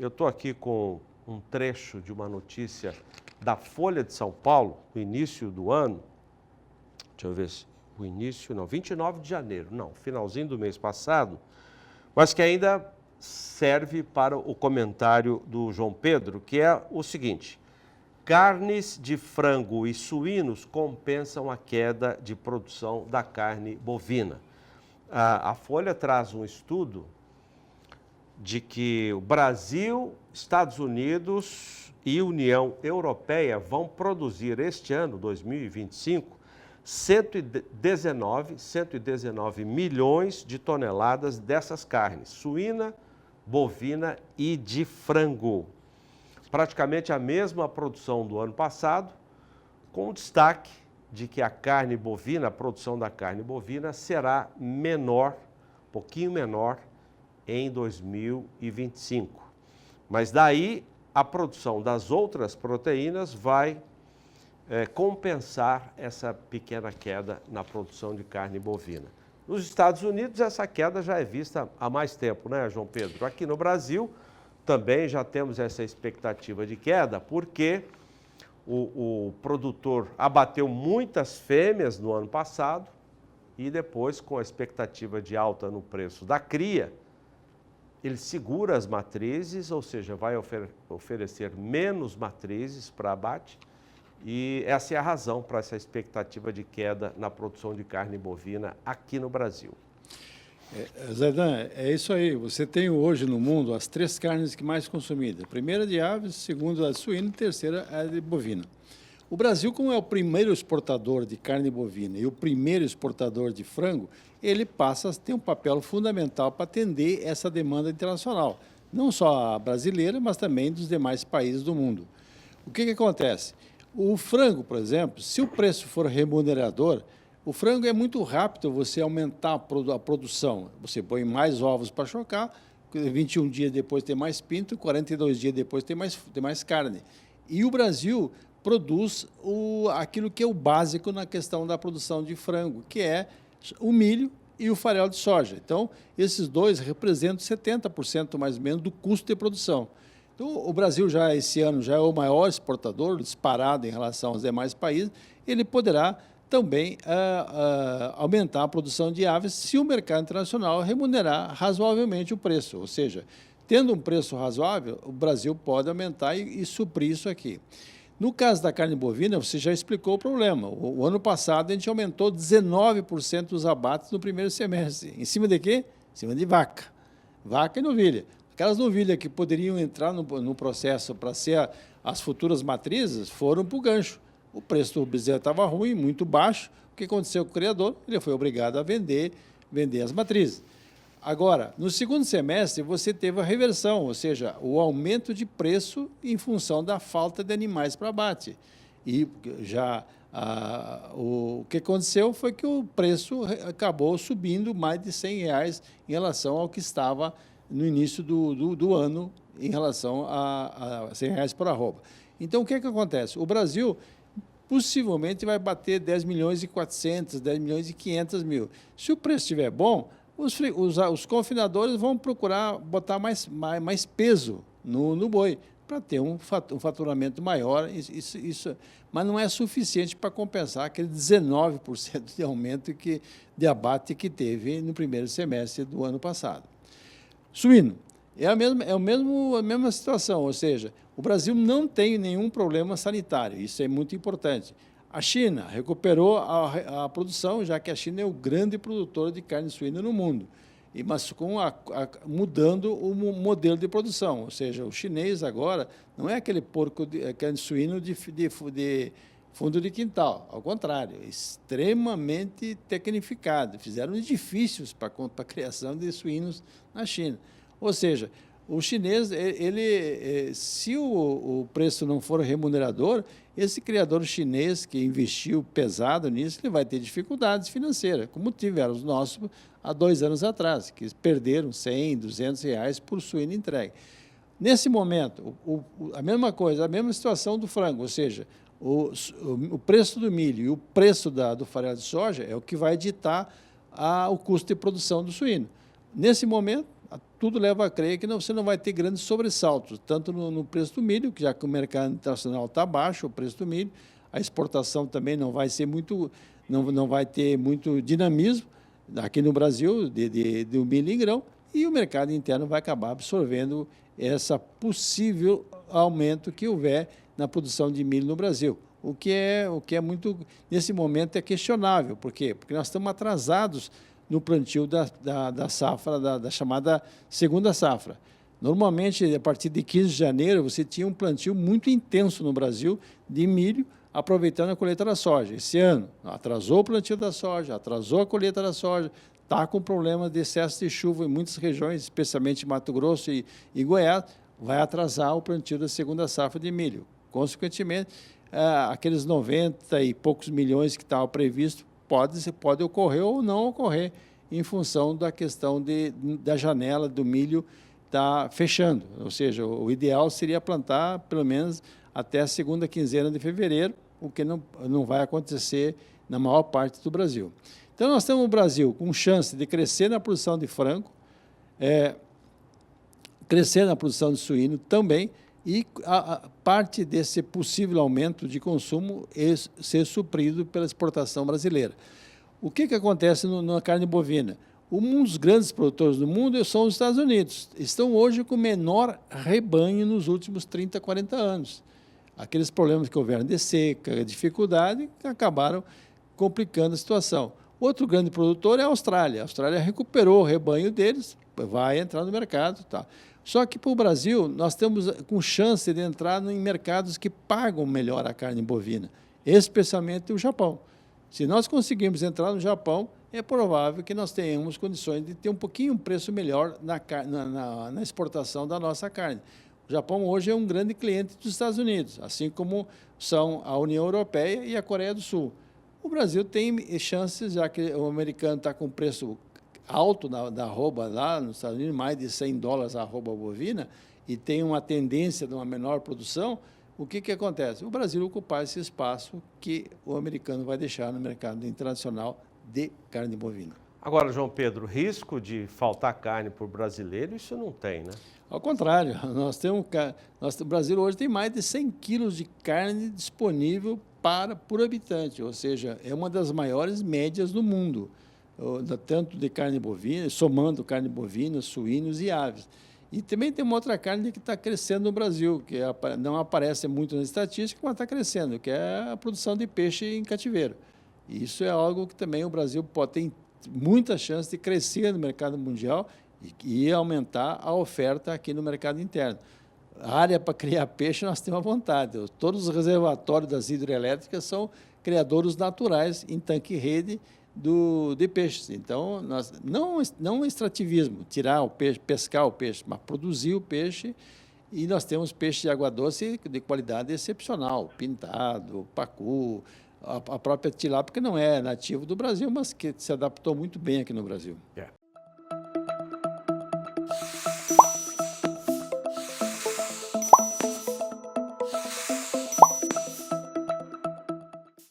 eu estou aqui com um trecho de uma notícia da Folha de São Paulo, no início do ano. Deixa eu ver se o início, não, 29 de janeiro, não, finalzinho do mês passado, mas que ainda serve para o comentário do João Pedro, que é o seguinte: carnes de frango e suínos compensam a queda de produção da carne bovina. A Folha traz um estudo de que o Brasil, Estados Unidos e União Europeia vão produzir este ano, 2025, 119 milhões de toneladas dessas carnes, suína, bovina e de frango. Praticamente a mesma produção do ano passado, com destaque de que a carne bovina, a produção da carne bovina será menor, um pouquinho menor, em 2025. Mas daí a produção das outras proteínas vai compensar essa pequena queda na produção de carne bovina. Nos Estados Unidos, essa queda já é vista há mais tempo, né, João Pedro? Aqui no Brasil, também já temos essa expectativa de queda, porque o produtor abateu muitas fêmeas no ano passado e depois, com a expectativa de alta no preço da cria, ele segura as matrizes, ou seja, vai oferecer menos matrizes para abate, e essa é a razão para essa expectativa de queda na produção de carne bovina aqui no Brasil. Zaidan, é isso aí. Você tem hoje no mundo as 3 carnes que mais consumidas. A primeira de aves, a segunda de suíno e a terceira é de bovina. O Brasil, como é o primeiro exportador de carne bovina e o primeiro exportador de frango, ele passa a ter um papel fundamental para atender essa demanda internacional, não só a brasileira, mas também dos demais países do mundo. O que acontece? O frango, por exemplo, se o preço for remunerador, o frango é muito rápido você aumentar a produção. Você põe mais ovos para chocar, 21 dias depois tem mais pinto, 42 dias depois tem mais carne. E o Brasil produz aquilo que é o básico na questão da produção de frango, que é o milho e o farelo de soja. Então, esses dois representam 70% mais ou menos do custo de produção. Então, o Brasil já esse ano já é o maior exportador, disparado em relação aos demais países. Ele poderá também aumentar a produção de aves se o mercado internacional remunerar razoavelmente o preço. Ou seja, tendo um preço razoável, o Brasil pode aumentar e suprir isso aqui. No caso da carne bovina, você já explicou o problema. O ano passado, a gente aumentou 19% dos abates no primeiro semestre. Em cima de quê? Em cima de vaca. Vaca e novilha. Aquelas novilhas que poderiam entrar no processo para ser as futuras matrizes foram para o gancho. O preço do bezerro estava ruim, muito baixo. O que aconteceu com o criador? Ele foi obrigado a vender as matrizes. Agora, no segundo semestre, você teve a reversão, ou seja, o aumento de preço em função da falta de animais para abate. E já o que aconteceu foi que o preço acabou subindo mais de R$100 em relação ao que estava no início do ano, em relação a R$100 por arroba. Então, o que acontece? O Brasil possivelmente vai bater 10 milhões e 400, 10 milhões e 500 mil. Se o preço estiver bom, os confinadores vão procurar botar mais peso no boi, para ter um faturamento maior, mas não é suficiente para compensar aquele 19% de aumento de abate que teve no primeiro semestre do ano passado. Suíno, é a mesma situação, ou seja, o Brasil não tem nenhum problema sanitário, isso é muito importante. A China recuperou a produção, já que a China é o grande produtor de carne suína no mundo, mas mudando o modelo de produção, ou seja, o chinês agora não é aquele carne suíno de fundo de quintal, ao contrário, é extremamente tecnificado, fizeram edifícios para a criação de suínos na China. Ou seja, o chinês, se o preço não for remunerador, esse criador chinês que investiu pesado nisso, ele vai ter dificuldades financeiras, como tiveram os nossos há 2 anos atrás, que perderam R$100, R$200 por suíno entregue. Nesse momento, a mesma coisa, a mesma situação do frango, ou seja, o preço do milho e o preço do farelo de soja é o que vai ditar o custo de produção do suíno. Nesse momento, tudo leva a crer que você não vai ter grandes sobressaltos, tanto no preço do milho, que já que o mercado internacional está baixo, o preço do milho, a exportação também não vai ser muito, não vai ter muito dinamismo aqui no Brasil do milho em grão, e o mercado interno vai acabar absorvendo esse possível aumento que houver na produção de milho no Brasil. O que é muito, nesse momento, é questionável. Por quê? Porque nós estamos atrasados no plantio da safra, da chamada segunda safra. Normalmente, a partir de 15 de janeiro, você tinha um plantio muito intenso no Brasil de milho, aproveitando a colheita da soja. Esse ano, atrasou o plantio da soja, atrasou a colheita da soja, está com problema de excesso de chuva em muitas regiões, especialmente Mato Grosso e Goiás, vai atrasar o plantio da segunda safra de milho. Consequentemente, aqueles 90 e poucos milhões que estavam previstos pode ocorrer ou não ocorrer em função da questão da janela do milho estar fechando. Ou seja, o ideal seria plantar pelo menos até a segunda quinzena de fevereiro, o que não vai acontecer na maior parte do Brasil. Então, nós temos o Brasil com chance de crescer na produção de frango, crescer na produção de suíno também, e a parte desse possível aumento de consumo ser suprido pela exportação brasileira. O que acontece na carne bovina? Um dos grandes produtores do mundo são os Estados Unidos. Estão hoje com o menor rebanho nos últimos 30, 40 anos. Aqueles problemas que houveram de seca, dificuldade, acabaram complicando a situação. Outro grande produtor é a Austrália. A Austrália recuperou o rebanho deles, vai entrar no mercado. Tá. Só que para o Brasil, nós temos com chance de entrar em mercados que pagam melhor a carne bovina, especialmente o Japão. Se nós conseguirmos entrar no Japão, é provável que nós tenhamos condições de ter um pouquinho um preço melhor na exportação da nossa carne. O Japão hoje é um grande cliente dos Estados Unidos, assim como são a União Europeia e a Coreia do Sul. O Brasil tem chances, já que o americano está com preço alto da arroba lá nos Estados Unidos, mais de $100 a arroba bovina, e tem uma tendência de uma menor produção. O que acontece? O Brasil ocupar esse espaço que o americano vai deixar no mercado internacional de carne bovina. Agora, João Pedro, risco de faltar carne para o brasileiro, isso não tem, né? Ao contrário, o Brasil hoje tem mais de 100 quilos de carne disponível por habitante, ou seja, é uma das maiores médias do mundo, tanto de carne bovina, somando carne bovina, suínos e aves. E também tem uma outra carne que está crescendo no Brasil, que não aparece muito na estatística, mas está crescendo, que é a produção de peixe em cativeiro. E isso é algo que também o Brasil tem muita chance de crescer no mercado mundial e aumentar a oferta aqui no mercado interno. A área para criar peixe nós temos à vontade. Todos os reservatórios das hidrelétricas são criadouros naturais em tanque-rede de peixes. Então, não extrativismo, tirar o peixe, pescar o peixe, mas produzir o peixe. E nós temos peixe de água doce de qualidade excepcional, pintado, pacu, a própria tilápia, que não é nativo do Brasil, mas que se adaptou muito bem aqui no Brasil. É.